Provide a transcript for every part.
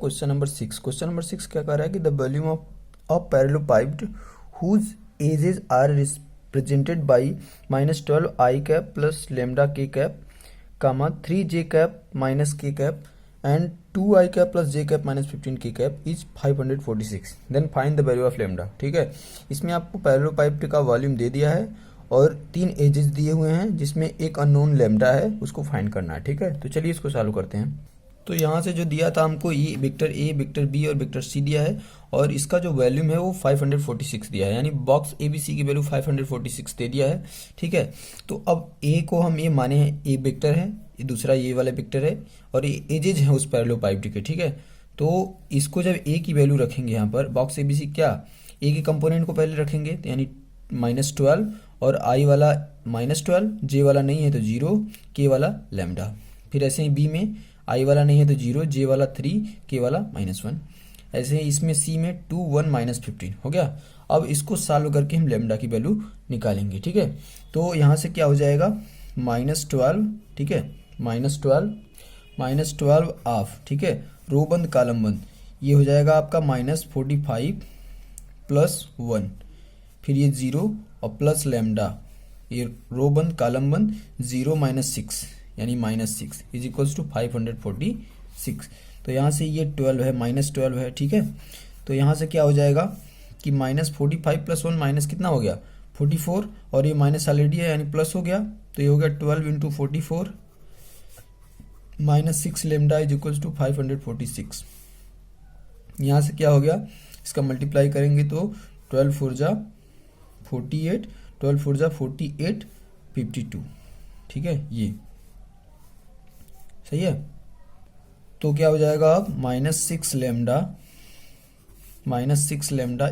Question number 6। Question number 6 क्या कह रहा है कि the volume of parallelepiped whose edges are represented by -12 I cap plus lambda K cap comma 3 J cap minus K cap and 2 I cap plus J cap minus 15 K cap is 546। Then find the value of lambda. ठीक है, इसमें आपको parallelepiped का volume दे दिया है और 3 edges दिए हुए हैं जिसमें एक अननोन लेमडा है, उसको फाइंड करना है। ठीक है, तो चलिए इसको सॉल्व करते हैं। तो यहाँ से जो दिया था हमको ये वेक्टर ए, वेक्टर बी और वेक्टर सी दिया है और इसका जो वॉल्यूम है वो 546 दिया है, यानी बॉक्स ए बी सी की वैल्यू 546 दे दिया है। ठीक है, तो अब ए को हम ये माने हैं ए वेक्टर है, ये दूसरा ये वाला वेक्टर है और ये एजेज है उस पैरेललोपाइप्ड के। ठीक है, तो इसको जब ए की वैल्यू रखेंगे यहाँ पर बॉक्स ए बी सी, क्या ए के कंपोनेंट को पहले रखेंगे तो यानी -12 और आई वाला -12, जे वाला नहीं है तो 0, के वाला लेमडा। फिर ऐसे ही बी में आई वाला नहीं है तो 0, जे वाला 3, के वाला -1। ऐसे ही इसमें सी में 2, 1, -15 हो गया। अब इसको सॉल्व करके हम लेमडा की वैल्यू निकालेंगे। ठीक है, तो यहाँ से क्या हो जाएगा -12। ठीक है, -12 ऑफ, ठीक है, रो बंद कॉलम बंद, ये हो जाएगा आपका -45 प्लस 1, फिर ये 0 और प्लस लेमडा, ये रो बंद कॉलम बंद 0 -6 यानी -6 इज इक्वल्स टू 546। तो यहाँ से ये 12 है, -12 है। ठीक है, तो यहाँ से क्या हो जाएगा कि -45 प्लस 1 माइनस कितना हो गया 44 और ये माइनस ऑलरेडी है यानी प्लस हो गया, तो ये हो गया 12 × 44 -6 लेमडा इज इक्वल्स टू 546। यहाँ से क्या हो गया, इसका मल्टीप्लाई करेंगे तो 12 4 जा 48, 12 4 जा 48, 52। ठीक है, ये सही है। तो क्या हो जाएगा अब -6 lambda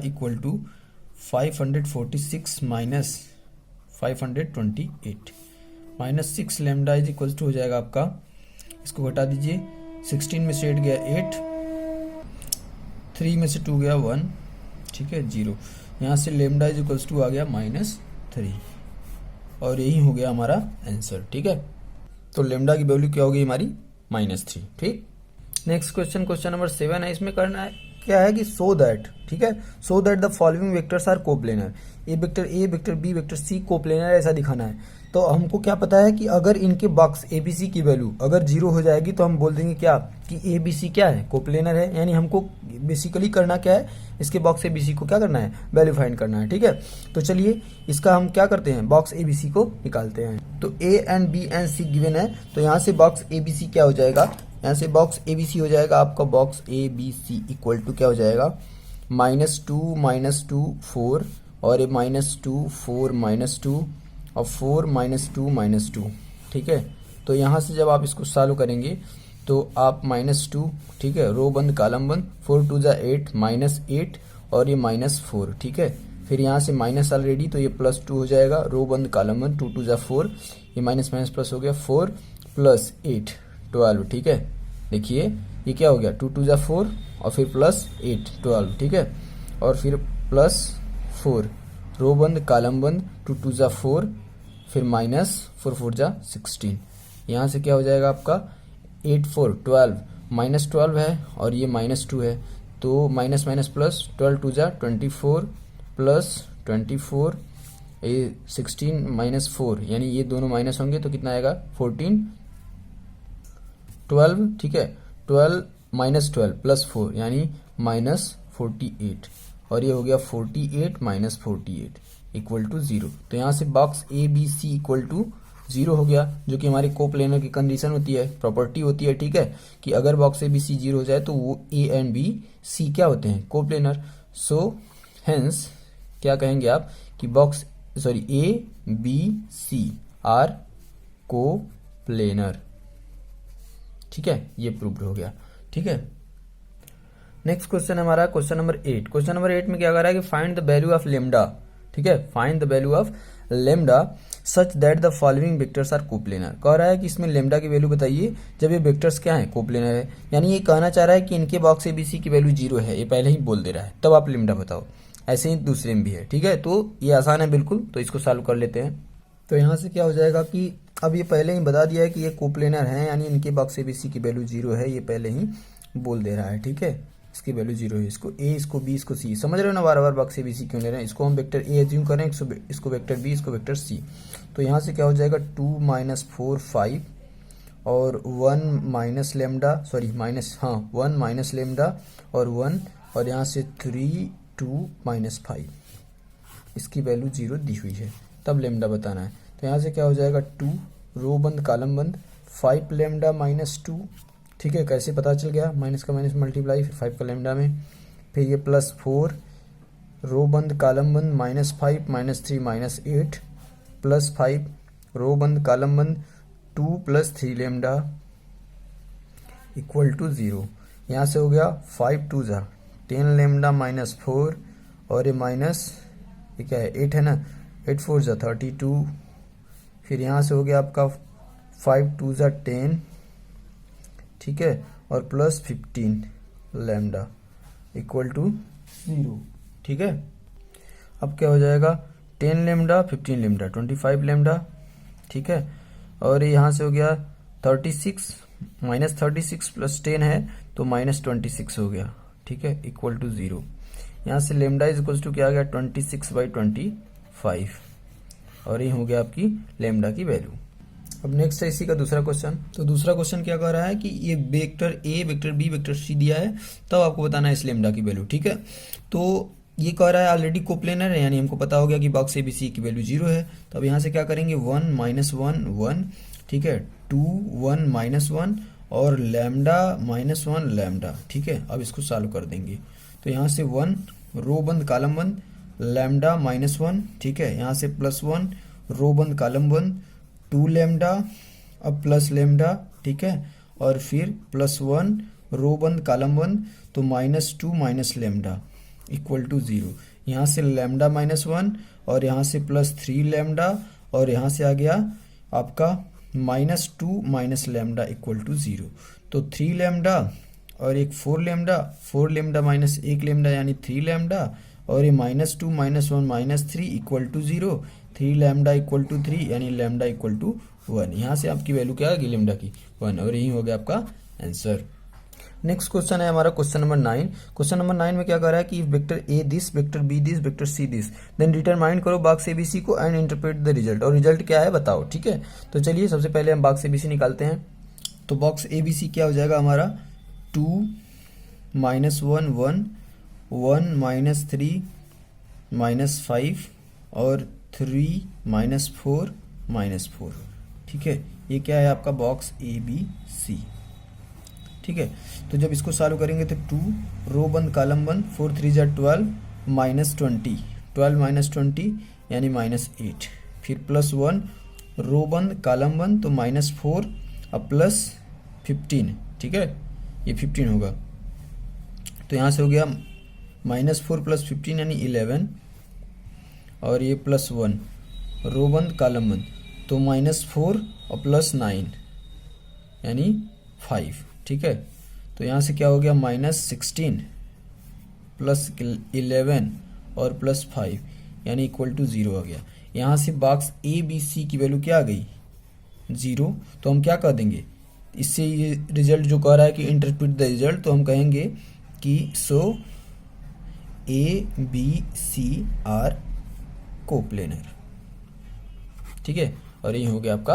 equal to 546 minus 528, -6 lambda is equal to हो जाएगा आपका, इसको घटा दीजिए, 16 में से 8 गया 8, 3 में से 2 गया 1, ठीक है 0। यहाँ से लेमडा इज इक्वल टू आ गया -3 और यही हो गया हमारा आंसर। ठीक है, तो लेमडा की वैल्यू क्या होगी हमारी -3। ठीक, नेक्स्ट क्वेश्चन, क्वेश्चन नंबर 7 है। इसमें करना है क्या है कि सो दैट, ठीक है, so that the following vectors are coplanar. A, vector B, vector C coplanar ऐसा दिखाना है। तो हमको क्या पता है कि अगर इनके बॉक्स ए बी सी की वैल्यू अगर 0 हो जाएगी तो हम बोल देंगे क्या कि ए बी सी क्या है, कोप्लेनर है। यानी हमको बेसिकली करना क्या है, इसके बॉक्स ए बी सी को क्या करना है, वैल्यू फाइंड करना है। ठीक है, तो चलिए इसका हम क्या करते हैं, बॉक्स ए बी सी को निकालते हैं। तो A and B and C given है, तो यहाँ से बॉक्स ए बी सी क्या हो जाएगा, यहाँ से बॉक्स ए बी सी हो जाएगा आपका box A B C equal to क्या हो जाएगा -2 -2 4 और ये -2 4 -2 और 4 -2 -2। ठीक है, तो यहाँ से जब आप इसको सॉल्व करेंगे तो आप -2, ठीक है, रो बंद कॉलम बंद, 4 2 जा 8 -8 और ये -4। ठीक है, फिर यहाँ से माइनस ऑलरेडी तो ये +2 हो जाएगा, रो बंद कॉलम बंद, 2 2 जा 4, ये माइनस प्लस हो गया 4 + 8 12। ठीक है, देखिए ये क्या हो गया 2 2 जा 4 और फिर +8 12। ठीक है, और फिर +4 रो बंद कॉलम बंद, 2 2 जा 4, फिर -4 4 जा 16। यहाँ से क्या हो जाएगा आपका 8 4 12, -12 है और ये -2 है, तो माइनस प्लस 12 2 जा 24 प्लस 24, ये 16 -4 यानी ये दोनों माइनस होंगे तो कितना आएगा 14 12। ठीक है, 12 -12 + 4 यानी -48 और ये हो गया 48 - 48 इक्वल टू 0। तो यहाँ से box A B C equal to 0 हो गया, जो कि हमारे कोप्लेनर की कंडीशन होती है, प्रॉपर्टी होती है। ठीक है, कि अगर बॉक्स ए बी सी 0 हो जाए तो वो ए एंड बी सी क्या होते हैं, कोप्लेनर। सो हेंस क्या कहेंगे आप कि A B C are coplanar. ठीक है, ये प्रूव्ड हो गया। ठीक है, नेक्स्ट क्वेश्चन हमारा क्वेश्चन नंबर 8। क्वेश्चन नंबर 8 में क्या कर रहा है कि find the value of lambda. ठीक है, find the value of lambda such that the following vectors are coplanar. कह रहा है कि इसमें लेमडा की वैल्यू बताइए जब ये वेक्टर्स क्या है, कोप्लेनर है। यानी ये कहना चाह रहा है कि इनके बॉक्स एबीसी की वैल्यू 0 है, ये पहले ही बोल दे रहा है, तब आप लेमडा बताओ। ऐसे ही दूसरे में भी है। ठीक है, तो ये आसान है बिल्कुल, तो इसको सॉल्व कर लेते हैं। तो यहाँ से क्या हो जाएगा कि अब ये पहले ही बता दिया है कि ये कोप्लेनर है, यानी इनके बॉक्स एबीसी की वैल्यू 0 है, ये पहले ही बोल दे रहा है, ठीक है। इसकी वैल्यू 0 है, इसको ए, इसको बी, इसको सी, समझ रहे हो ना, बार बार बॉक्स ए बी सी क्यों ले रहे हैं। इसको हम वेक्टर ए एज्यूम करें, इसको वेक्टर बी, इसको वेक्टर सी। तो यहाँ से क्या हो जाएगा 2 - 4 5 और 1 माइनस लेमडा, सॉरी माइनस, हाँ 1 माइनस लेमडा और 1, और यहाँ से 3 2 -5, इसकी वैल्यू 0 दी हुई है, तब लेमडा बताना है। तो यहाँ से क्या हो जाएगा 2 रो बंद कॉलम बंद 5 लेमडा -2, ठीक है। कैसे पता चल गया, माइनस का माइनस मल्टीप्लाई, फिर 5 का लेमडा में, फिर ये +4 रो बंद कॉलम बंद -5 -3 -8 +5 रो बंद कॉलम बंद 2 + 3 लेमडा इक्वल टू 0। यहाँ से हो गया 5 2 ज़ा 10 लेमडा -4 और ये माइनस, ये क्या है 8 है ना, 8 4 ज़ा 32, फिर यहाँ से हो गया आपका 5 2 ज़ा 10, ठीक है, और +15 लेमडा इक्वल टू 0, ठीक है। अब क्या हो जाएगा 10 लेमडा 15 लेमडा 25 लेमडा, ठीक है, और यहाँ से हो गया 36 -36 + 10 है तो -26 हो गया, ठीक है, इक्वल टू 0। यहाँ से लेमडा इज इक्वल टू क्या आ गया 26/25, और ये हो गया आपकी लेमडा की वैल्यू। अब नेक्स्ट है इसी का दूसरा क्वेश्चन। तो दूसरा क्वेश्चन क्या कह रहा है कि ये vector A, vector B, vector C दिया है, तब आपको बताना है इस लेमडा की वैल्यू, ठीक है। तो ये कह रहा है ऑलरेडी कोप्लेनर है, यानी हमको पता हो गया कि बॉक्स ए बी सी की वैल्यू 0 है। तो अब यहाँ से क्या करेंगे 1 - 1 1, ठीक है, 2 1 -1 और लेमडा -1 लेमडा, ठीक है। अब इसको सॉल्व कर देंगे। तो यहाँ से 1 रो बंद कॉलम बंद लेमडा -1, ठीक है, यहाँ से +1 रो बंद कॉलम बंद 2 लेमडा, अब प्लस लेमडा, ठीक है, और फिर +1 रो बंद कॉलम बंद तो -2 - लेमडा इक्वल टू 0। यहाँ से लेमडा -1 और यहाँ से +3 लेमडा, और यहाँ से आ गया आपका -2 - लेमडा इक्वल टू 0। तो 3 लेमडा और एक 4 लेमडा, 4 लेमडा -1 लेमडा यानी 3 लेमडा, और ये -2 -1 -3 equal to 0, 3 lambda equal to 3 यानी लेमडा इक्वल टू 1। यहाँ से आपकी वैल्यू क्या आ गई लेमडा की 1, और यही हो गया आपका आंसर। नेक्स्ट क्वेश्चन है हमारा क्वेश्चन नंबर 9। क्वेश्चन नंबर 9 में क्या कह रहा है कि vector A this, vector B this, vector C this, then determine करो बॉक्स ए बी सी को एंड इंटरप्रेट द रिजल्ट, और रिजल्ट क्या है बताओ, ठीक है। तो चलिए सबसे पहले हम बॉक्स ए बी सी निकालते हैं। तो बॉक्स ए बी सी क्या हो जाएगा हमारा 2 - 1 1 1 -3 -5 और 3 -4 -4, ठीक है। ये क्या है आपका बॉक्स ए बी सी, ठीक है। तो जब इसको सॉल्व करेंगे तो 2 रो बंद कॉलम बंद 4 3 ज़ा 12 -20 12 -20 यानी -8, फिर +1 रो बंद कॉलम बंद तो -4 अब +15, ठीक है, ये 15 होगा। तो यहाँ से हो गया -4 + 15 यानी 11, और ये +1 रो बंद कॉलम बंद तो -4 और +9 यानी 5, ठीक है। तो यहाँ से क्या हो गया -16 + 11 और +5 यानी इक्वल टू 0 आ गया। यहाँ से बॉक्स ए बी सी की वैल्यू क्या आ गई 0। तो हम क्या कह देंगे इससे, ये रिजल्ट जो कह रहा है कि इंटरप्रेट द रिजल्ट, तो हम कहेंगे कि so A B C are coplanar, ठीक है, और ये हो गया आपका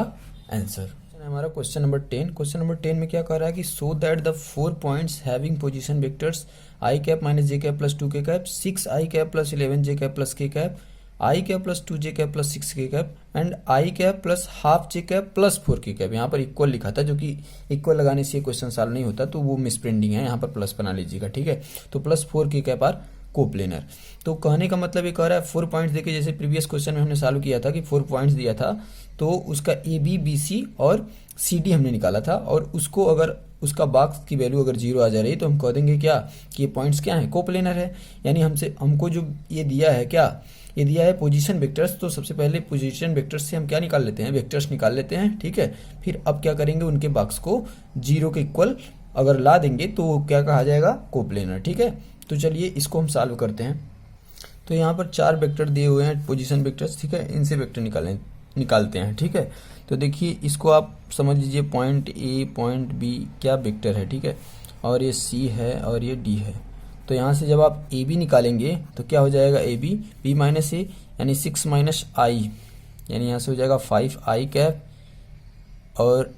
आंसर। हमारा क्वेश्चन नंबर 10। क्वेश्चन नंबर 10 में क्या कह रहा है कि so that the 4 points having position vectors i cap -j cap + 2k cap 6i cap + 11j cap + k cap i cap + 2j cap + 6k cap and i cap + half j cap + 4k cap. यहाँ पर equal लिखा था, जो कि equal लगाने से ये question solve नहीं होता, तो वो मिसप्रिंटिंग है, यहाँ पर प्लस बना लीजिएगा, ठीक है। तो +4k कैप आर कोप्लेनर। तो कहने का मतलब ये कह रहा है 4 पॉइंट्स देखिए, जैसे प्रीवियस क्वेश्चन में हमने सॉल्व किया था कि 4 पॉइंट्स दिया था, तो उसका ए बी बी सी और सी डी हमने निकाला था, और उसको अगर उसका बॉक्स की वैल्यू अगर 0 आ जा रही है तो हम कह देंगे क्या कि ये पॉइंट्स क्या हैं कोप्लेनर है। यानी हमको जो ये दिया है क्या, ये दिया है पोजीशन वेक्टर्स। तो सबसे पहले पोजीशन वेक्टर्स से हम क्या निकाल लेते हैं, वेक्टर्स निकाल लेते हैं, ठीक है। फिर अब क्या करेंगे, उनके बॉक्स को 0 के इक्वल अगर ला देंगे तो क्या कहा जाएगा कोप्लेनर, ठीक है। तो चलिए इसको हम सॉल्व करते हैं। तो यहाँ पर 4 वेक्टर दिए हुए हैं पोजीशन वेक्टर्स, ठीक है, इनसे वेक्टर निकालते हैं, ठीक है। तो देखिए इसको आप समझ लीजिए पॉइंट ए पॉइंट बी क्या वेक्टर है, ठीक है। और ये सी है और ये डी है। तो यहाँ से जब आप ए बी निकालेंगे तो क्या हो जाएगा, ए बी बी माइनस ए यानी 6 माइनस आई, यानी यहाँ से हो जाएगा 5 आई कैप और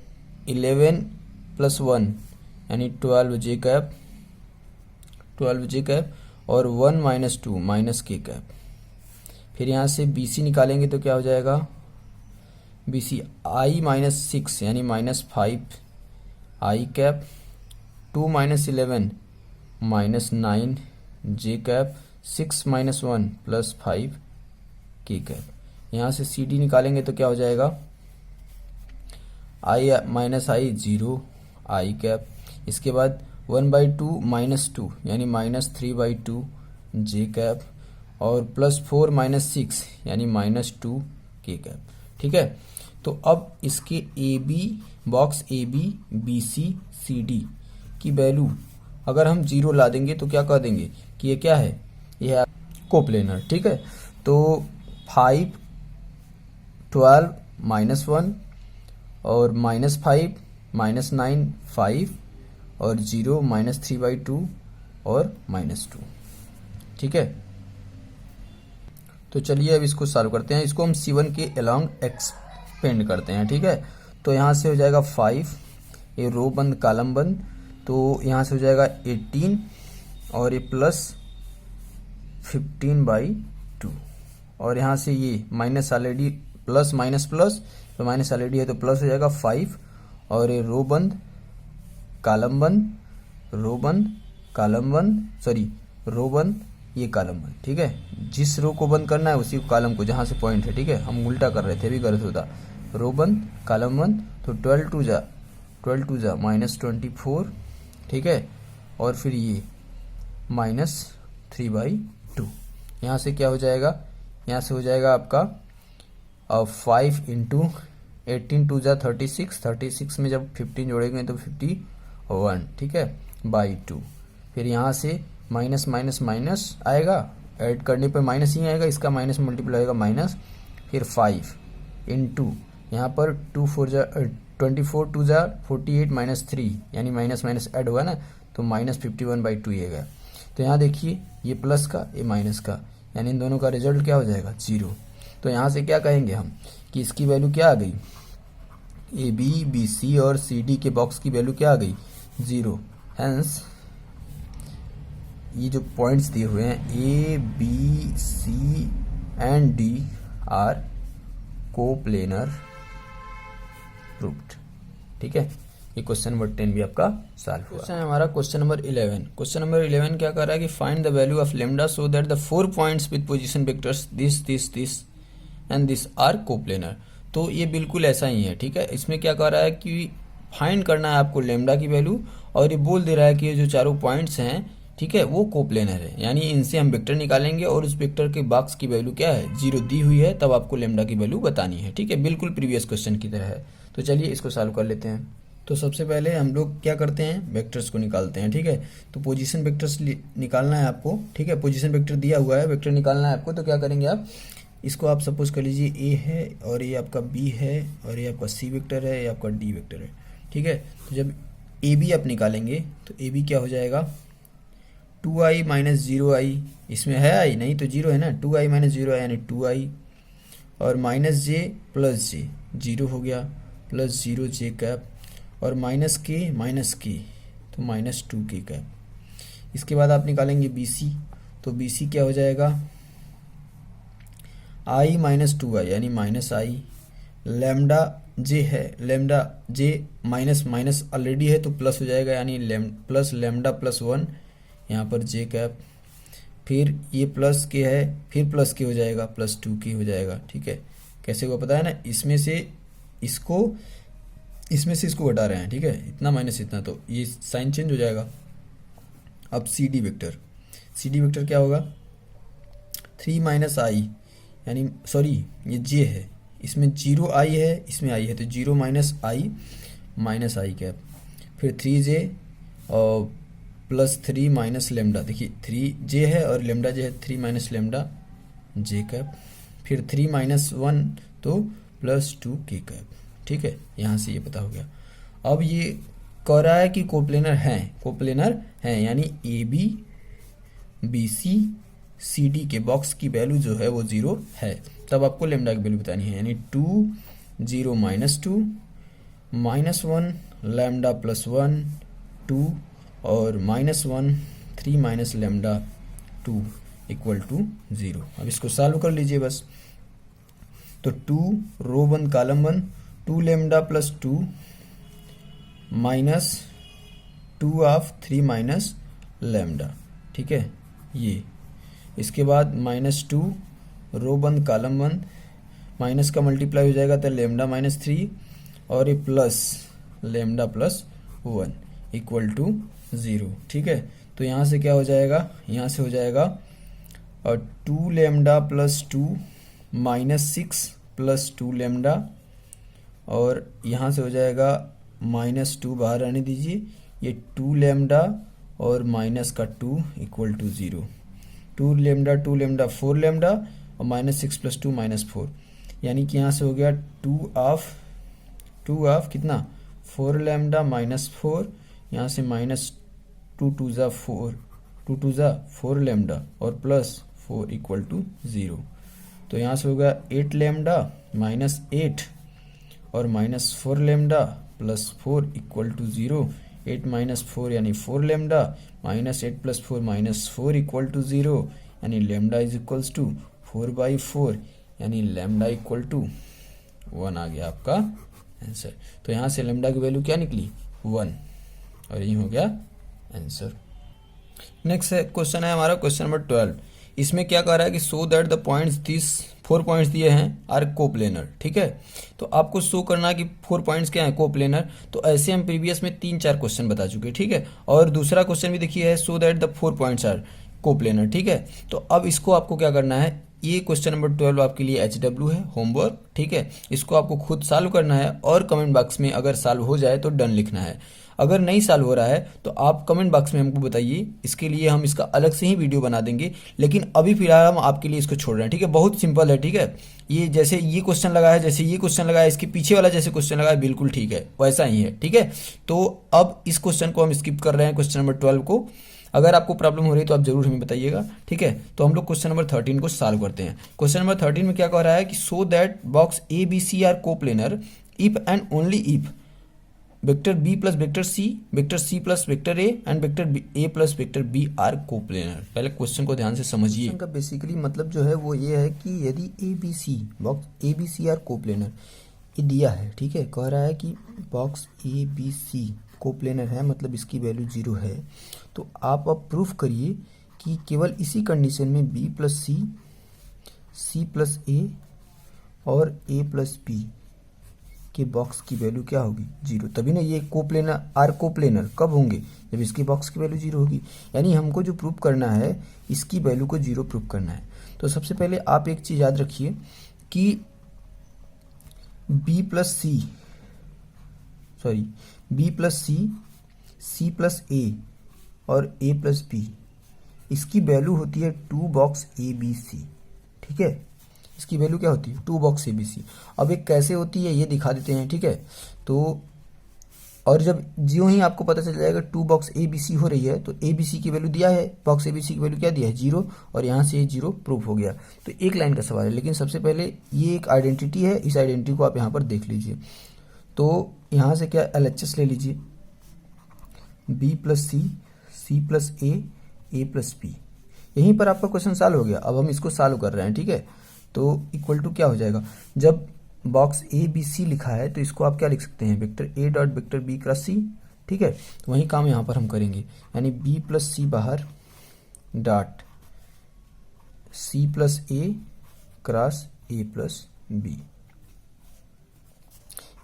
11 प्लस 1 यानी 12 जे कैप, 12 जे कैप और 1 माइनस 2 माइनस के कैप। फिर यहाँ से बी सी निकालेंगे तो क्या हो जाएगा, बी सी आई माइनस 6 यानी माइनस 5 आई कैप, 2 माइनस 11 माइनस 9 जे कैप, 6 माइनस 1 प्लस 5 के कैप। यहाँ से सी डी निकालेंगे तो क्या हो जाएगा, आई माइनस आई 0 आई कैप, इसके बाद 1/2 माइनस 2 यानी माइनस 3/2 जे कैप और प्लस 4 माइनस 6 यानी माइनस 2 के कैप। ठीक है, तो अब इसके A B box A B B C C D की वैल्यू अगर हम 0 ला देंगे तो क्या कह देंगे कि ये क्या है, ये है कोप्लेनर। ठीक है, तो 5 12 माइनस 1 और माइनस 5 माइनस 9 5 और 0 माइनस 3/2 और माइनस 2। ठीक है, तो चलिए अब इसको सॉल्व करते हैं। इसको हम C1 के अलोंग एक्सपेंड करते हैं। ठीक है, तो यहाँ से हो जाएगा 5, ये रो बंद कॉलम बंद, तो यहाँ से हो जाएगा 18 और ये प्लस 15/2 और यहाँ से ये minus already plus minus plus, तो माइनस ऑलरेडी है तो प्लस हो जाएगा 5 और ये रो बंद कॉलम बंद, रो बंद कॉलम बंद, सॉरी रो बंद ये कॉलम बंद। ठीक है, जिस रो को बंद करना है उसी कॉलम को जहाँ से पॉइंट है। ठीक है, हम उल्टा कर रहे थे, अभी गलत होता, रो बंद कॉलम बंद, तो 12 टू जा माइनस 24। ठीक है, और फिर ये माइनस 3/2। यहाँ से क्या हो जाएगा, यहाँ से हो जाएगा आपका 5 इंटू 18 टू जा 36, 36 में जब 15 जोड़ेंगे तो 51। ठीक है, बाई 2। फिर यहाँ से माइनस माइनस माइनस आएगा, ऐड करने पर माइनस ही आएगा, इसका माइनस मल्टीप्लाई होगा माइनस, फिर 5 इंटू यहाँ पर 24 टू जा 48 माइनस 3 यानी माइनस माइनस ऐड हुआ ना, तो माइनस 51/2 ये गया। तो यहाँ देखिए ये प्लस का ये माइनस का, यानी इन दोनों का रिजल्ट क्या हो जाएगा, 0। तो यहाँ से क्या कहेंगे हम कि इसकी वैल्यू क्या आ गई, ए बी बी सी और सी डी के बॉक्स की वैल्यू क्या आ गई, 0। हेंस ये जो पॉइंट्स दिए हुए हैं A B C and D are coplanar proved. ठीक है, ये क्वेश्चन नंबर 10 भी आपका सॉल्व हुआ। क्वेश्चन है हमारा क्वेश्चन नंबर 11। क्वेश्चन नंबर 11 क्या कर रहा है कि find the value of lambda so that the 4 points with position vectors this and this are coplanar. तो ये बिल्कुल ऐसा ही है। ठीक है, इसमें क्या कर रहा है कि फाइंड करना है आपको लेमडा की वैल्यू, और ये बोल दे रहा है कि ये जो चारों पॉइंट्स हैं, ठीक है, वो कोप्लेनर है, यानी इनसे हम वेक्टर निकालेंगे और उस वेक्टर के बॉक्स की वैल्यू क्या है, 0 दी हुई है, तब आपको लेमडा की वैल्यू बतानी है। ठीक है, बिल्कुल प्रीवियस क्वेश्चन की तरह है। तो चलिए इसको सॉल्व कर लेते हैं। तो सबसे पहले हम लोग क्या करते हैं, वेक्टर्स को निकालते हैं। ठीक है, तो पोजीशन वेक्टर्स निकालना है आपको। ठीक है, पोजीशन वेक्टर दिया हुआ है, वेक्टर निकालना है आपको। तो क्या करेंगे आप, इसको आप सपोज कर लीजिए ए है और ये आपका बी है और ये आपका सी वेक्टर है, ये आपका डी वेक्टर है। ठीक है, तो जब ए बी आप निकालेंगे तो ए बी क्या हो जाएगा, 2i माइनस 0i, इसमें है आई नहीं तो 0 है ना, 2i माइनस 0i यानी 2i, और माइनस जे प्लस जे 0 हो गया, प्लस 0 जे कैप, और माइनस के तो माइनस 2 के कैप। इसके बाद आप निकालेंगे बी सी, तो बी सी क्या हो जाएगा, i माइनस 2i यानी माइनस आई, लेमडा जे है, लेमडा जे माइनस माइनस ऑलरेडी है तो प्लस हो जाएगा, यानी प्लस लेमडा प्लस 1 यहाँ पर जे कैप, फिर ये प्लस के है, फिर प्लस के हो जाएगा, प्लस 2 के हो जाएगा। ठीक है, कैसे हुआ पता है ना, इसमें से इसको घटा रहे हैं। ठीक है, इतना माइनस इतना, तो ये साइन चेंज हो जाएगा। अब सी डी वेक्टर क्या होगा, 3 माइनस आई, यानी सॉरी ये जे है, इसमें 0 आई है, इसमें आई है, तो 0 माइनस आई कैप, फिर 3j और प्लस 3 माइनस लेमडा, देखिए 3j है और लेमडा जे है, 3 माइनस लेमडा जे कैप, फिर 3 माइनस 1 तो प्लस 2 के कैप। ठीक है, यहाँ से ये पता हो गया। अब ये कह रहा है कि कोप्लेनर हैं यानी A B B C C D के बॉक्स की वैल्यू जो है वो 0 है, तब आपको लेमडा की वैल्यू बतानी है। यानी 2 0 -2 -1 लैम्डा +1 2 और -1 3 माइनस लैम्डा 2 इक्वल टू 0। अब इसको सॉल्व कर लीजिए बस। तो 2 रो 1 column 1 2 lambda +2 minus 2 of 3 minus lambda, ठीक है ये। इसके बाद -2 रो 1 कॉलम 1 माइनस का मल्टीप्लाई हो जाएगा तो लैम्डा -3 और ये प्लस लैम्डा +1 इक्वल टू 0, ठीक है। तो यहाँ से क्या हो जाएगा, यहाँ से हो जाएगा और 2 लैम्डा +2 -6 +2 लैम्डा और यहाँ से हो जाएगा -2 बाहर आने दीजिए, ये 2 लैम्डा और माइनस का 2 इक्वल टू 0। 2 लैम्डा 4 लैम्डा और -6 + 2 -4, यानी कि यहाँ से हो गया 2 ऑफ कितना 4 लैम्डा -4, यहाँ से -2 2 ज़ा 4 2 2 ज़ा 4 लैम्डा और +4 इक्वल टू 0। तो यहाँ से हो गया 8 लैम्डा -8 और -4 लैम्डा +4 इक्वल टू 0। 8 - 4 यानी 4 लैम्डा -8 + 4 -4 इक्वल टू 0, यानी लैम्डा इज इक्वल्स टू 4/4, यानी लैम्डा इक्वल टू 1 आ गया आपका आंसर। तो यहाँ से लैम्डा की वैल्यू क्या निकली 1 और ये हो गया आंसर। नेक्स्ट क्वेश्चन है हमारा क्वेश्चन नंबर 12। इसमें क्या कह रहा है कि so that the points this 4 points दिए हैं आर कोप्लेनर, ठीक है। तो आपको शो करना है कि 4 पॉइंट्स क्या है कोप्लेनर। तो ऐसे हम प्रीवियस में 3-4 क्वेश्चन बता चुके, ठीक है। और दूसरा क्वेश्चन भी देखिए है so that the 4 points are coplanar, ठीक है। तो अब इसको आपको क्या करना है, ये क्वेश्चन नंबर 12 आपके लिए HW है होमवर्क, ठीक है। इसको आपको खुद सॉल्व करना है और कमेंट बॉक्स में अगर सॉल्व हो जाए तो डन लिखना है। अगर नहीं सॉल्व हो रहा है तो आप कमेंट बॉक्स में हमको बताइए, इसके लिए हम इसका अलग से ही वीडियो बना देंगे। लेकिन अभी फिलहाल हम आपके लिए इसको छोड़ रहे हैं, ठीक है। बहुत सिंपल है, ठीक है। ये जैसे ये क्वेश्चन लगा है, जैसे ये क्वेश्चन लगा है, इसके पीछे वाला जैसे क्वेश्चन लगा है बिल्कुल ठीक है वैसा ही है, ठीक है। तो अब इस क्वेश्चन को हम स्किप कर रहे हैं, क्वेश्चन नंबर 12 को। अगर आपको प्रॉब्लम हो रही है तो आप जरूर हमें बताइएगा, ठीक है। तो हम लोग क्वेश्चन नंबर 13 को सॉल्व करते हैं। क्वेश्चन नंबर 13 में क्या कह रहा है कि so that box A B C are coplanar if and only if vector B plus vector C plus vector A and vector A plus vector B are coplanar. पहले question को ध्यान से समझिए। क्वेश्चन का बेसिकली मतलब जो है वो ये है कि यदि A B C box A B C are coplanar ये दिया है, ठीक है। कह रहा है कि box A B C coplanar है, मतलब इसकी वैल्यू 0 है। तो आप अब प्रूफ करिए कि केवल इसी कंडीशन में बी प्लस सी प्लस ए और ए प्लस बी के बॉक्स की वैल्यू क्या होगी 0। तभी ना ये कोप्लेनर आर कोप्लेनर कब होंगे, जब इसके बॉक्स की वैल्यू 0 होगी। यानी हमको जो प्रूफ करना है इसकी वैल्यू को 0 प्रूफ करना है। तो सबसे पहले आप एक चीज याद रखिए कि बी प्लस सी प्लस ए और ए प्लस बी इसकी वैल्यू होती है 2 बॉक्स ए बी सी, ठीक है। इसकी वैल्यू क्या होती है 2 बॉक्स ए बी सी। अब एक कैसे होती है ये दिखा देते हैं, ठीक है। तो और जब जो ही आपको पता चल जाएगा 2 बॉक्स ए बी सी हो रही है तो ए बी सी की वैल्यू दिया है, बॉक्स ए बी सी की वैल्यू क्या दिया है 0, और यहाँ से ये 0 प्रूफ हो गया। तो एक लाइन का सवाल है, लेकिन सबसे पहले ये एक आइडेंटिटी है, इस आइडेंटिटी को आप यहाँ पर देख लीजिए। तो यहाँ से क्या LHS ले लीजिए, B plus C plus A plus B. यहीं पर आपका क्वेश्चन सॉल्व हो गया। अब हम इसको सॉल्व कर रहे हैं, ठीक है। तो इक्वल टू क्या हो जाएगा, जब बॉक्स ए बी सी लिखा है तो इसको आप क्या लिख सकते हैं vector A dot vector B cross C, ठीक है। तो वही काम यहाँ पर हम करेंगे, यानी बी प्लस सी बाहर dot C plus A cross A plus B.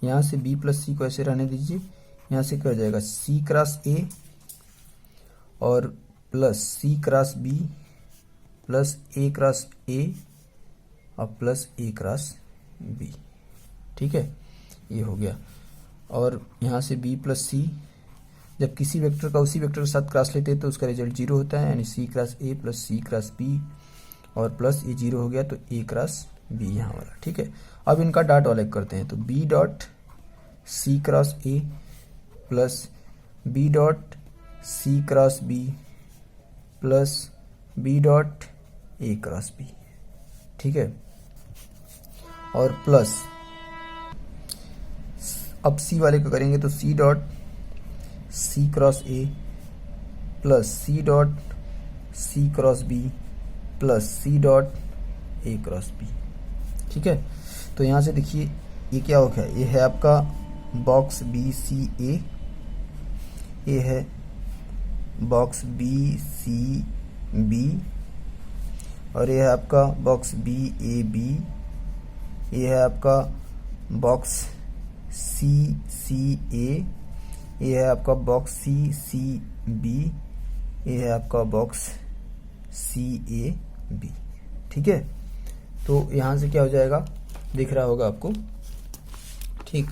यहाँ से बी प्लस सी को ऐसे रहने दीजिए, यहाँ से कर जाएगा सी क्रॉस ए और plus C cross B plus A cross A और प्लस ए क्रॉस बी, ठीक है। ये हो गया। और यहाँ से बी प्लस सी, जब किसी वेक्टर का उसी वेक्टर के साथ क्रॉस लेते हैं तो उसका रिजल्ट 0 होता है, यानी C cross A plus C cross B और प्लस ये 0 हो गया तो ए क्रॉस बी यहाँ वाला, ठीक है। अब इनका डॉट अलग करते हैं, तो B dot C cross A plus B dot C cross B plus B dot A cross B, ठीक है, और प्लस अब सी वाले को करेंगे तो C dot C cross A plus C dot C cross B plus C dot A cross B, ठीक है। तो यहाँ से देखिए ये क्या हो गया, ये है आपका बॉक्स बी सी ए, ये है बॉक्स बी सी बी, और ये है आपका बॉक्स बी ए बी, ये है आपका बॉक्स सी सी ए, ये है आपका बॉक्स सी सी बी, ये है आपका बॉक्स सी ए बी, ठीक है। तो यहाँ से क्या हो जाएगा, दिख रहा होगा आपको, ठीक,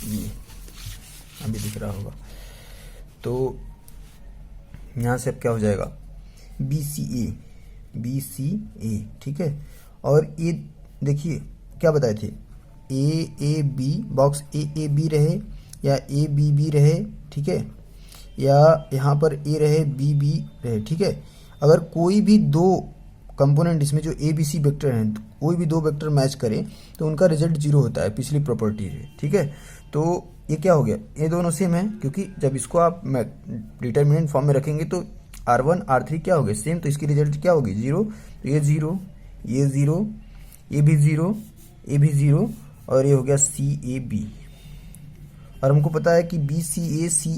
ये अभी दिख रहा होगा। तो यहाँ से अब क्या हो जाएगा, बी सी ए, ठीक है। और ये देखिए क्या बताए थे, A B, box A B रहे या ए बी रहे, ठीक है, या यहाँ पर ए रहे बी रहे, ठीक है। अगर कोई भी दो कंपोनेंट इसमें जो ए बी सी वेक्टर हैं, कोई भी दो वेक्टर मैच करें तो उनका रिजल्ट जीरो होता है, पिछली प्रॉपर्टी है, ठीक है। तो ये क्या हो गया, ये दोनों सेम है, क्योंकि जब इसको आप डिटर्मिनेंट फॉर्म में रखेंगे तो R1 R3 क्या हो गया सेम, तो इसकी रिजल्ट क्या होगी, जीरो। तो ये जीरो, ये जीरो, ये भी जीरो, ये भी जीरो, और ये हो गया सी ए बी। और हमको पता है कि B C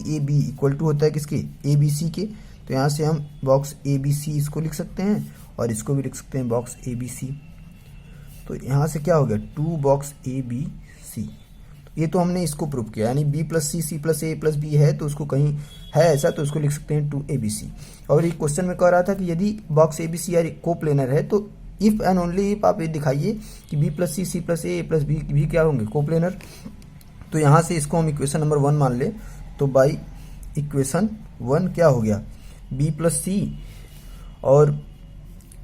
A B equal to होता है किसके, ए बी सी के। तो यहाँ से हम बॉक्स ए बी सी इसको लिख सकते हैं और इसको भी लिख सकते हैं बॉक्स ए बी सी। तो यहाँ से क्या हो गया, two box A B C. ये तो हमने इसको प्रूव किया, यानी B plus C plus A plus B है, तो उसको कहीं है ऐसा तो उसको लिख सकते हैं टू ए बी सी। और ये क्वेश्चन में कह रहा था कि यदि बॉक्स ए बी सी यार को प्लेनर है तो इफ़ एंड ओनली इफ आप ये दिखाइए कि B plus C plus A plus B भी क्या होंगे, को प्लेनर। तो यहाँ से इसको हम इक्वेशन नंबर 1 मान ले, तो बाई इक्वेशन 1 क्या हो गया, बी प्लस सी और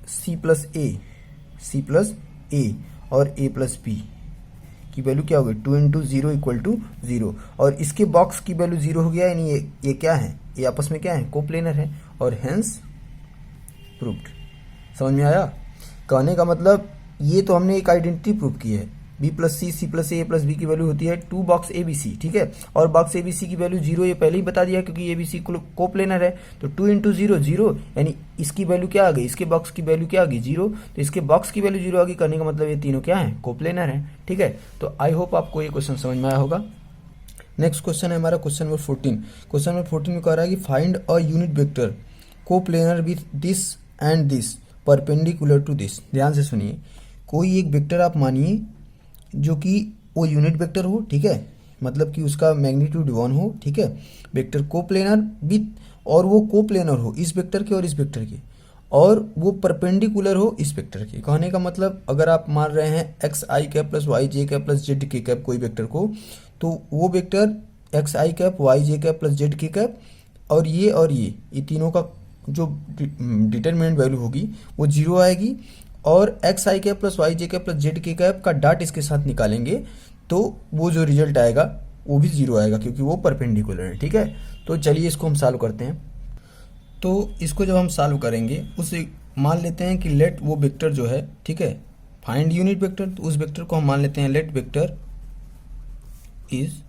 सी प्लस ए और ए प्लस बी की वैल्यू क्या होगी, 2 इंटू 0 इक्वल टू 0। और इसके बॉक्स की वैल्यू 0 हो गया, यानी ये क्या है, ये आपस में क्या है, कोप्लेनर है, और हेंस प्रूव्ड। समझ में आया, कहने का मतलब ये तो हमने एक आइडेंटिटी प्रूव की है, B plus C plus A plus B की वैल्यू होती है two box A B C, ठीक है। और बॉक्स ए बी सी की वैल्यू 0 ये पहले ही बता दिया, क्योंकि ए बी सी कोप्लेनर है। तो 2 इंटू 0 0, यानी इसकी वैल्यू क्या आ गई, इसके बॉक्स की वैल्यू क्या आ गई, 0। तो इसके बॉक्स की वैल्यू 0 आ गई, करने का मतलब ये तीनों क्या है, कोप्लेनर है, ठीक है। तो आई होप आपको ये क्वेश्चन समझ में आया होगा। नेक्स्ट क्वेश्चन है हमारा क्वेश्चन नंबर 14। क्वेश्चन नंबर 14 में कह रहा है कि find a unit vector coplanar with this and this perpendicular to this. ध्यान से सुनिए, कोई एक वेक्टर आप मानिए जो कि वो यूनिट वेक्टर हो, ठीक है, मतलब कि उसका मैग्नीट्यूड 1 हो, ठीक है, वेक्टर कोप्लेनर विथ, और वो कोप्लेनर हो इस वेक्टर के और इस वेक्टर के, और वो परपेंडिकुलर हो इस वेक्टर के। कहने का मतलब अगर आप मान रहे हैं x I cap plus Y J cap plus Z K cap कोई वेक्टर को, तो वो vector x I cap Y J cap plus Z K cap और ये तीनों का जो डिटरमिनेंट वैल्यू होगी वो 0 आएगी, और x I cap plus Y J cap plus Z K cap का डॉट इसके साथ निकालेंगे तो वो जो रिजल्ट आएगा वो भी 0 आएगा, क्योंकि वो परपेंडिकुलर है, ठीक है। तो चलिए इसको हम सॉल्व करते हैं। तो इसको जब हम सॉल्व करेंगे उसे मान लेते हैं कि लेट वो वेक्टर जो है, ठीक है, फाइंड यूनिट वेक्टर, तो उस वेक्टर को हम मान लेते हैं let vector is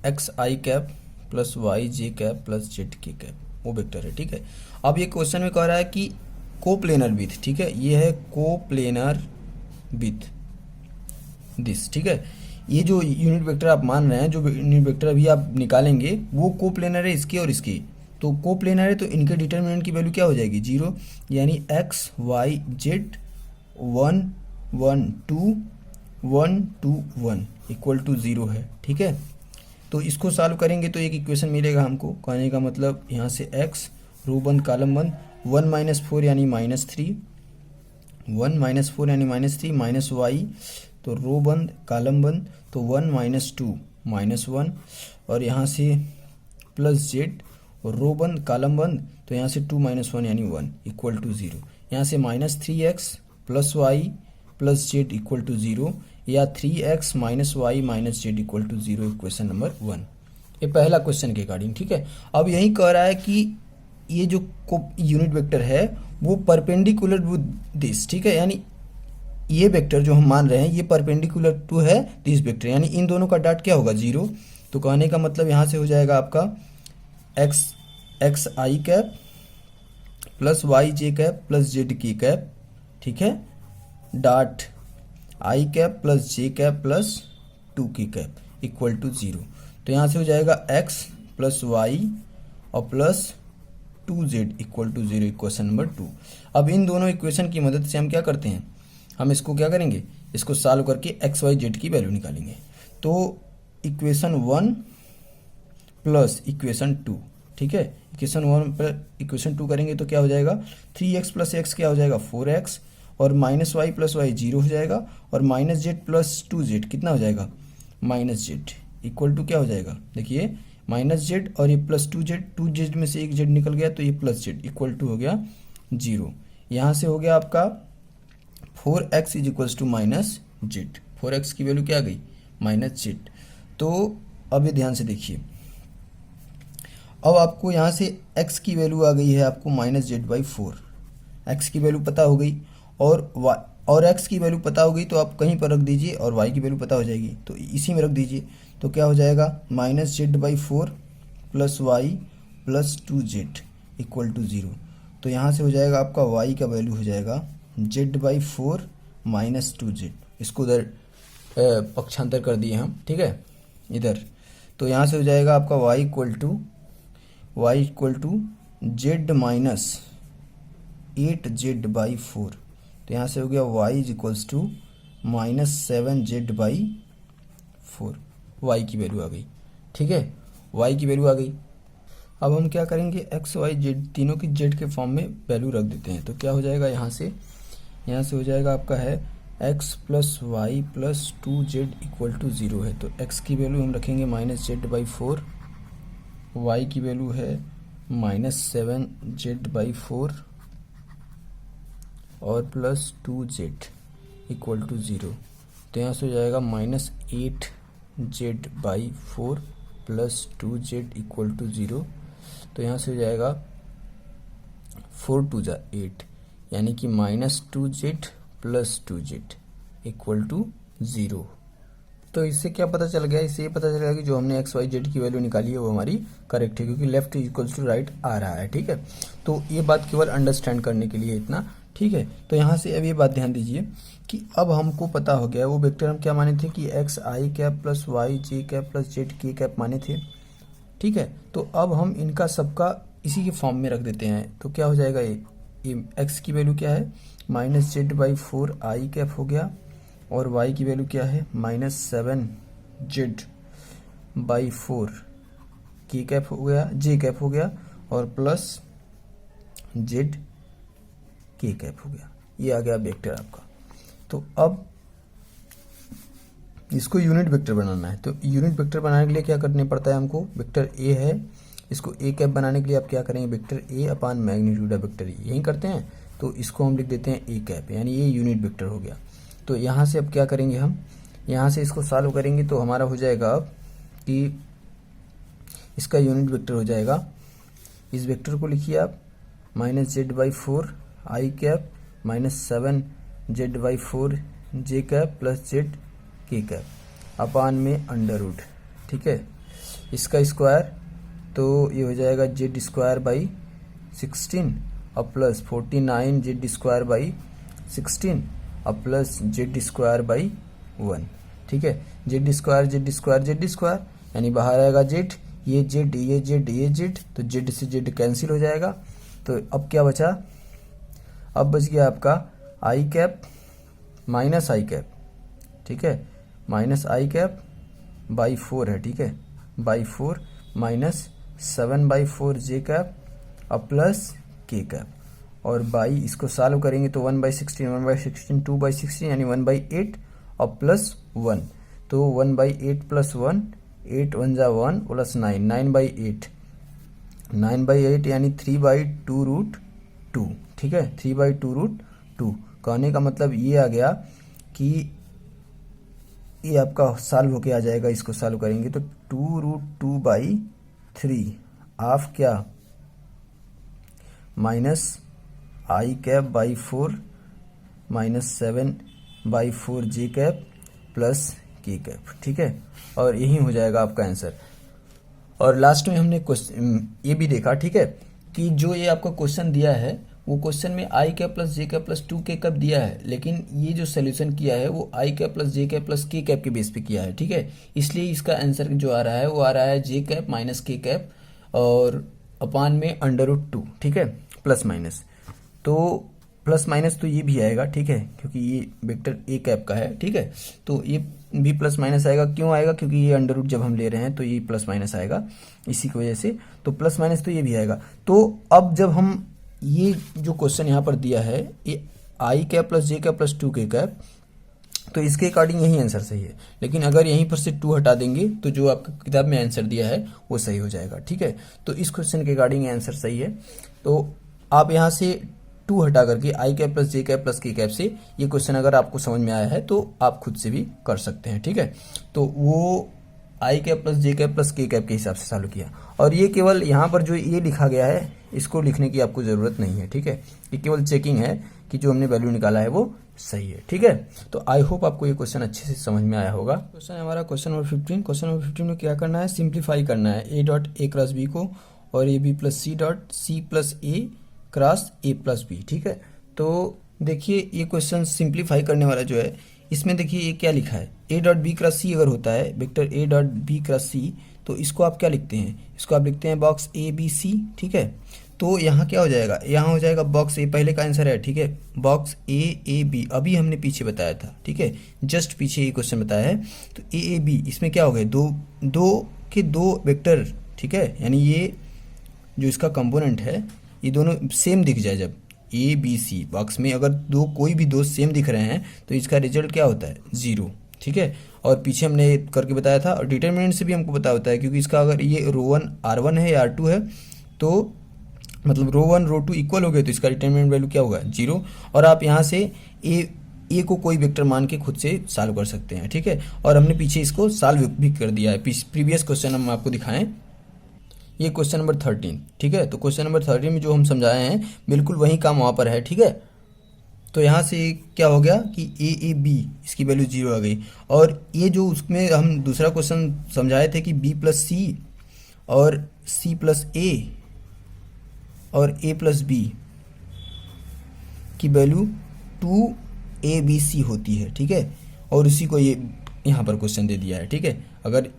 X I cap plus Y J cap plus Z K cap, वो वेक्टर है, ठीक है। अब ये क्वेश्चन में कह रहा है कि कोप्लेनर विथ, ठीक है, ये है कोप्लेनर विथ दिस, ठीक है। ये जो यूनिट वेक्टर आप मान रहे हैं, जो यूनिट वेक्टर अभी आप निकालेंगे वो कोप्लेनर है इसके और इसके, तो कोप्लेनर है तो इनके डिटरमिनेंट की वैल्यू क्या हो जाएगी, 0, यानी X Y Z 1 1 2 1 2 1 equal to 0 है, ठीक है। तो इसको सॉल्व करेंगे तो एक इक्वेशन मिलेगा हमको, कहने का मतलब यहाँ से एक्स रो बंद कॉलम बंद 1 माइनस 4 यानी -3, 1 माइनस 4 यानी -3 माइनस वाई, तो रो बंद कॉलम बंद, तो 1 माइनस 2 -1, और यहाँ से प्लस जेड और रो बंद कॉलम बंद, तो यहाँ से 2 माइनस 1 यानी 1 इक्वल टू 0। यहाँ से -3x plus Y plus Z equal to 0, या 3x minus Y minus Z equal to 0, equation number 1। ये पहला क्वेश्चन के अकॉर्डिंग, ठीक है। अब यही कह रहा है कि ये जो यूनिट वेक्टर है वो परपेंडिकुलर टू दिस, ठीक है, यानी ये वेक्टर जो हम मान रहे हैं ये परपेंडिकुलर टू है दिस वेक्टर, यानी इन दोनों का डॉट क्या होगा, 0। तो कहने का मतलब यहाँ से हो जाएगा आपका x I cap plus Y J cap plus Z की कैप, ठीक है, dot I cap plus J cap plus 2 की कैप इक्वल टू 0। तो यहाँ से हो जाएगा x प्लस वाई और plus 2z equal to 0, equation number 2। अब इन दोनों इक्वेशन की मदद से हम क्या करते हैं, हम इसको क्या करेंगे, इसको सॉल्व करके एक्स वाई जेड की वैल्यू निकालेंगे। तो इक्वेशन 1 प्लस इक्वेशन 2, ठीक है, इक्वेशन 1 पर इक्वेशन 2 करेंगे तो क्या हो जाएगा, 3x प्लस एक्स क्या हो जाएगा 4x, और माइनस वाई प्लस वाई 0 हो जाएगा, और माइनस जेड प्लस 2z कितना हो जाएगा, माइनस जेड इक्वल टू क्या हो जाएगा, देखिए माइनस जेड और ये प्लस 2z में से एक जेड निकल गया तो ये प्लस जेड इक्वल टू हो गया 0। यहाँ से हो गया आपका 4x is equals to minus Z, 4x की वैल्यू क्या आ गई, माइनस जेड। तो अब ये ध्यान से देखिए, अब आपको यहाँ से x की वैल्यू आ गई है आपको माइनस जेड बाई 4, एक्स की वैल्यू पता हो गई, और x की वैल्यू पता हो गई तो आप कहीं पर रख दीजिए, और y की वैल्यू पता हो जाएगी तो इसी में रख दीजिए। तो क्या हो जाएगा, minus Z by 4 plus Y plus 2z equal to 0। तो यहाँ से हो जाएगा आपका y का वैल्यू हो जाएगा z बाई 4 माइनस 2z, इसको उधर पक्षांतर कर दिए हम, ठीक है, इधर। तो यहाँ से हो जाएगा आपका y equal to z minus 8z by 4। तो यहाँ से हो गया y is equals to minus 7z by 4, y की वैल्यू आ गई, ठीक है, y की वैल्यू आ गई। अब हम क्या करेंगे, x y z तीनों की z के फॉर्म में वैल्यू रख देते हैं। तो क्या हो जाएगा, यहाँ से हो जाएगा आपका है x plus Y plus 2z equal to 0 है। तो x की वैल्यू हम रखेंगे माइनस जेड बाई 4, y की वैल्यू है माइनस 7z बाई 4 और प्लस 2z इक्वल टू 0। तो यहाँ से हो जाएगा minus 8z by 4 plus 2z equal to 0। तो यहाँ से हो जाएगा 4 टू जा 8, यानी कि minus 2z plus 2z equal to 0। तो इससे क्या पता चल गया, इससे ये पता चल गया कि जो हमने एक्स वाई जेड की वैल्यू निकाली है वो हमारी करेक्ट है, क्योंकि लेफ्ट इक्वल्स टू राइट आ रहा है, ठीक है। तो ये बात केवल अंडरस्टैंड करने के लिए इतना, ठीक है। तो यहाँ से अब ये बात ध्यान दीजिए कि अब हमको पता हो गया वो वेक्टर हम क्या माने थे कि x I cap plus Y J cap plus Z K cap माने थे, ठीक है। तो अब हम इनका सबका इसी के फॉर्म में रख देते हैं। तो क्या हो जाएगा, ये एक्स की वैल्यू क्या है, minus Z by 4 I cap हो गया, और y की वैल्यू क्या है माइनस 7z बाई 4 की कैप हो गया, जे कैप हो गया, और प्लस जेड के कैप हो गया। ये आ गया वेक्टर आपका। तो अब इसको यूनिट वेक्टर बनाना है। तो यूनिट वेक्टर बनाने के लिए क्या करने पड़ता है हमको, वेक्टर ए है, इसको ए कैप बनाने के लिए आप क्या करेंगे, vector A upon magnitude of vector A, यही करते हैं। तो इसको हम लिख देते हैं ए कैप, यानी ये यूनिट वेक्टर हो गया। तो यहाँ से अब क्या करेंगे, हम यहाँ से इसको सॉल्व करेंगे तो हमारा हो जाएगा अब कि इसका यूनिट वेक्टर हो जाएगा, इस वेक्टर को लिखिए आप minus Z by 4 I cap minus 7z by 4 J cap plus Z K cap अपान में अंडर रूट, ठीक है। इसका स्क्वायर तो ये हो जाएगा जेड स्क्वायर बाई 16 और प्लस 49 जेड स्क्वायर बाई 16 और प्लस जेड स्क्वायर बाई 1, ठीक है। जेड स्क्वायर यानी बाहर आएगा जेड, ये जेड ये जेड ये जेड, तो जेड से जेड कैंसिल हो जाएगा। तो अब क्या बचा, अब बच गया आपका आई कैप माइनस आई कैप, ठीक है, माइनस आई कैप बाई 4 है, ठीक है, by 4 minus 7 by 4 J cap और प्लस के कैप, और बाई इसको सॉल्व करेंगे तो 1/16 1/16 2/16 यानी 1/8 और प्लस 1, तो 1/8 प्लस 1 8 1 जा 1 प्लस 9 9/8 9/8 यानी 3/2 रूट 2, ठीक है, 3/2 रूट 2। कहने का मतलब ये आ गया कि ये आपका सॉल्व होके आ जाएगा, इसको सॉल्व करेंगे तो 2√2/3 ऑफ क्या -i कैप/4 -7/4 J cap plus K cap, ठीक है। और यही हो जाएगा आपका आंसर। और लास्ट में हमने ये भी देखा, ठीक है, कि जो ये आपका क्वेश्चन दिया है वो क्वेश्चन में आई cap plus J cap plus 2 के कैप दिया है, लेकिन ये जो सोल्यूशन किया है वो आई cap plus J cap plus K cap के बेस पे किया है, ठीक है। इसलिए इसका आंसर जो आ रहा है वो आ रहा है जे कैप माइनस के कैप और अपान में √2, ठीक है, प्लस माइनस। तो प्लस माइनस तो ये भी आएगा, ठीक है, क्योंकि ये वेक्टर ए कैप का है, ठीक है। तो ये भी प्लस माइनस आएगा, क्यों आएगा, क्योंकि ये √ जब हम ले रहे हैं तो ये प्लस माइनस आएगा, इसी की वजह से। तो प्लस माइनस तो ये भी आएगा। तो अब जब हम ये जो क्वेश्चन यहाँ पर दिया है ये आई cap plus J cap plus 2 के कैप, तो इसके अकॉर्डिंग यही आंसर सही है। लेकिन अगर यहीं पर से 2 हटा देंगे तो जो आपका किताब में आंसर दिया है वो सही हो जाएगा, ठीक है। तो इस क्वेश्चन के अकॉर्डिंग आंसर सही है। तो आप यहाँ से 2 हटा करके आई cap plus J cap plus K cap से ये क्वेश्चन अगर आपको समझ में आया है तो आप खुद से भी कर सकते हैं, ठीक है। तो वो आई cap plus J cap plus K cap के हिसाब से चालू किया। और ये केवल यहाँ पर जो ये लिखा गया है इसको लिखने की आपको ज़रूरत नहीं है, ठीक है। ये केवल चेकिंग है कि जो हमने वैल्यू निकाला है वो सही है, ठीक है। तो आई होप आपको ये क्वेश्चन अच्छे से समझ में आया होगा। क्वेश्चन हमारा क्वेश्चन नंबर 15। क्वेश्चन नंबर 15 में क्या करना है, सिंप्लीफाई करना है a dot a cross b को और A B plus C dot C plus A cross A plus B, ठीक है। तो देखिए ये क्वेश्चन सिंप्लीफाई करने वाला जो है इसमें देखिए ये क्या लिखा है, a dot B cross C अगर होता है vector a dot B cross C, तो इसको आप क्या लिखते हैं, इसको आप लिखते हैं बॉक्स ए बी सी, ठीक है। तो यहाँ क्या हो जाएगा, यहाँ हो जाएगा बॉक्स ए, पहले का आंसर है, ठीक है, बॉक्स ए बी अभी हमने पीछे बताया था, ठीक है, जस्ट पीछे ये क्वेश्चन बताया है। तो ए बी इसमें क्या हो गए, दो के दो वेक्टर, ठीक है, यानी ये जो इसका कंपोनेंट है ये दोनों सेम दिख जाए, जब ए बी सी बॉक्स में अगर कोई भी दो सेम दिख रहे हैं तो इसका रिजल्ट क्या होता है, 0, ठीक है। और पीछे हमने करके बताया था, और डिटरमिनेंट से भी हमको पता होता है, क्योंकि इसका अगर ये रो1 R1 है या R2 है तो मतलब रो1 रो2 इक्वल हो गए तो इसका डिटरमिनेंट वैल्यू क्या होगा, 0। और आप यहाँ से ए को कोई वेक्टर मान के खुद से सॉल्व कर सकते हैं, ठीक है। और हमने पीछे इसको सॉल्व भी कर दिया है, प्रीवियस क्वेश्चन हम आपको दिखाएं, ये क्वेश्चन नंबर 13, ठीक है। तो क्वेश्चन नंबर 13 में जो हम समझाए हैं बिल्कुल वही काम वहाँ पर है, ठीक है। तो यहाँ से क्या हो गया कि ए बी इसकी वैल्यू 0 आ गई। और ये जो उसमें हम दूसरा क्वेश्चन समझाए थे कि बी प्लस सी और सी प्लस ए और ए प्लस बी की वैल्यू 2ABC होती है, ठीक है। और उसी को ये यहाँ पर क्वेश्चन दे दिया है, ठीक है। अगर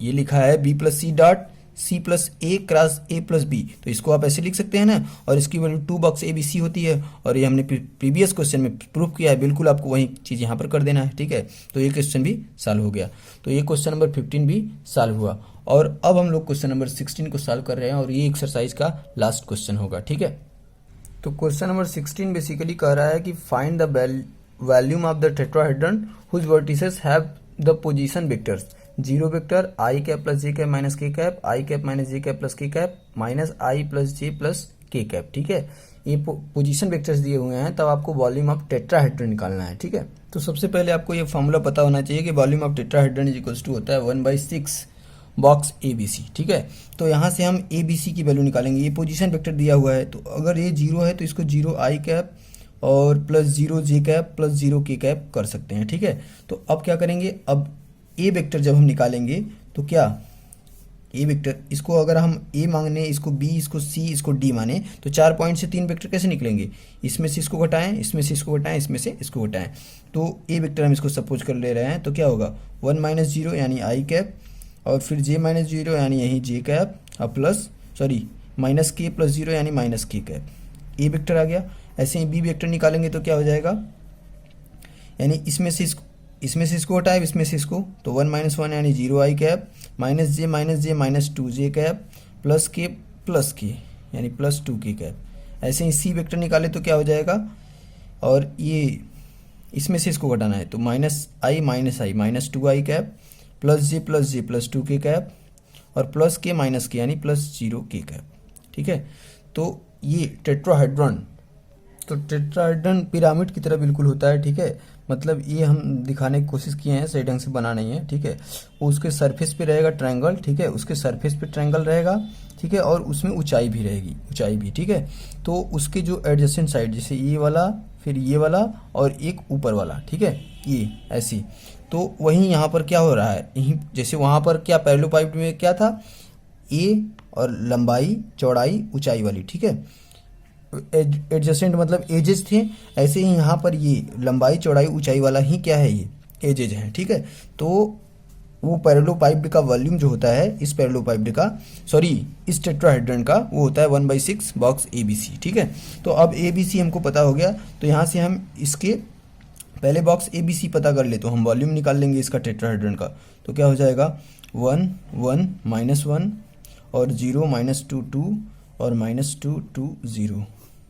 ये लिखा है B plus C dot C plus A cross A plus B, तो इसको आप ऐसे लिख सकते हैं ना, और इसकी value 2 box A B C होती है। और ये हमने प्रीवियस क्वेश्चन में प्रूफ किया है, बिल्कुल आपको वही चीज़ यहाँ पर कर देना है, ठीक है। तो ये क्वेश्चन भी सॉल्व हो गया। तो ये क्वेश्चन नंबर 15 भी सॉल्व हुआ। और अब हम लोग क्वेश्चन नंबर 16 को सॉल्व कर रहे हैं, और ये एक्सरसाइज का लास्ट क्वेश्चन होगा, ठीक है। तो क्वेश्चन नंबर 16 बेसिकली कह रहा है कि find the volume of the tetrahedron whose vertices have the position vectors, 0 vector I cap plus J cap minus K cap, I cap minus J cap plus K cap, minus I plus J plus K cap, ठीक है। ये position vectors दिए हुए हैं, तब आपको volume of tetrahedron निकालना है, ठीक है। तो सबसे पहले आपको ये फॉर्मूला पता होना चाहिए कि volume of tetrahedron is equals to होता है 1/6 बॉक्स ए बी सी, ठीक है। तो यहाँ से हम ए बी सी की वैल्यू निकालेंगे। ये पोजीशन वेक्टर दिया हुआ है, तो अगर ये 0 है तो इसको 0 आई कैप और प्लस 0 जे कैप प्लस 0 के कैप कर सकते हैं, ठीक है। तो अब क्या करेंगे, अब ए वेक्टर जब हम निकालेंगे तो क्या ए वेक्टर, इसको अगर हम ए मांगने, इसको बी, इसको सी, इसको डी माने, तो 4 पॉइंट से 3 वेक्टर कैसे निकलेंगे, इसमें से इसको घटाएं, इसमें से इसको घटाएं, इसमें से इसको घटाएं। तो ए वेक्टर हम इसको सपोज कर ले रहे हैं, तो क्या होगा 1 - 0 यानी आई कैप, और फिर j - 0 यानी यही जे कैप, और प्लस माइनस के प्लस 0 यानी माइनस के कैप, ए वेक्टर आ गया। ऐसे ही बी वेक्टर निकालेंगे तो क्या हो जाएगा, यानी इसमें से इसको हटाए, इसमें से इसको, तो 1 - 1 यानी 0 आई कैप, माइनस जे माइनस 2 जे कैप, प्लस के यानी प्लस 2 के कैप। ऐसे ही सी वेक्टर निकाले तो क्या हो जाएगा, और ये इसमें से इसको घटाना है, तो minus I minus 2 I cap, plus J plus 2 के कैप, और प्लस के माइनस के यानी प्लस 0 के कैप, ठीक है। तो ये टेट्राहेड्रन तो टेट्राहेड्रन पिरामिड की तरह बिल्कुल होता है, ठीक है। मतलब ये हम दिखाने की कोशिश किए हैं, सही ढंग से बना नहीं है, ठीक है। उसके सरफेस पे रहेगा ट्रायंगल, ठीक है, उसके सरफेस पे ट्रायंगल रहेगा, ठीक है, और उसमें ऊंचाई भी रहेगी, ऊंचाई भी, ठीक है। तो उसके जो एडजेसेंट साइड, जैसे ये वाला, फिर ये वाला और एक ऊपर वाला, ठीक है, ये ऐसी, तो वहीं यहाँ पर क्या हो रहा है, यहीं जैसे वहाँ पर क्या पैरेललोपाइड में क्या था, ए और लंबाई चौड़ाई ऊंचाई वाली, ठीक है, एडजेसेंट मतलब एजेस थे, ऐसे ही यहाँ पर ये लंबाई चौड़ाई ऊंचाई वाला ही क्या है, ये एजेज है, ठीक है। तो वो पैरेललोपाइड का वॉल्यूम जो होता है इस पैरेललोपाइड का, सॉरी इस टेट्राहेड्रन का, वो होता है 1/6 बॉक्स ABC, ठीक है। तो अब ABC हमको पता हो गया, तो यहाँ से हम इसके पहले बॉक्स ABC पता कर ले, तो हम वॉल्यूम निकाल लेंगे इसका टेट्राहेड्रन का। तो क्या हो जाएगा 1 1 -1 और 0 -2 2 और -2 2 0।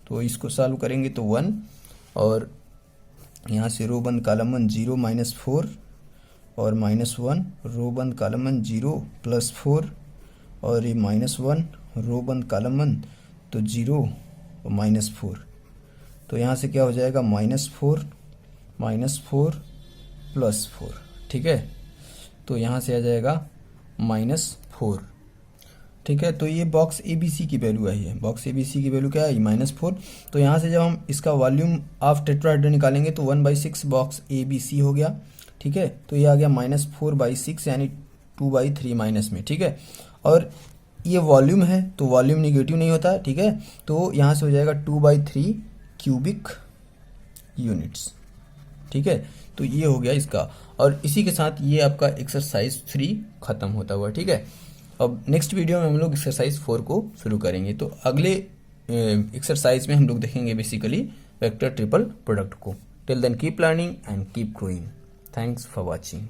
तो इसको सॉल्व करेंगे तो 1 और यहाँ से रो बंद कॉलम 1 0 -4 और -1 रो बंद कॉलम 1 0 +4 और ये -1 रो बंद कॉलम 1 तो 0 और -4। तो यहाँ से क्या हो जाएगा -4 +4, ठीक है। तो यहाँ से आ जाएगा -4, ठीक है। तो ये बॉक्स ABC की वैल्यू आई है, बॉक्स ABC की वैल्यू क्या है, -4। तो यहाँ से जब हम इसका वॉल्यूम ऑफ टेट्राहेड्रन निकालेंगे तो 1/6 बॉक्स ABC हो गया, ठीक है। तो ये आ गया -4/6 यानी 2/3 माइनस में, ठीक है। और ये वॉल्यूम है तो वॉल्यूम निगेटिव नहीं होता, ठीक है। तो यहाँ से हो जाएगा 2/3 क्यूबिक यूनिट्स, ठीक है। तो ये हो गया इसका, और इसी के साथ ये आपका एक्सरसाइज 3 खत्म होता हुआ, ठीक है। अब नेक्स्ट वीडियो में हम लोग एक्सरसाइज 4 को शुरू करेंगे। तो अगले एक्सरसाइज में हम लोग देखेंगे बेसिकली वेक्टर ट्रिपल प्रोडक्ट को। Till then keep learning and keep growing. Thanks for watching.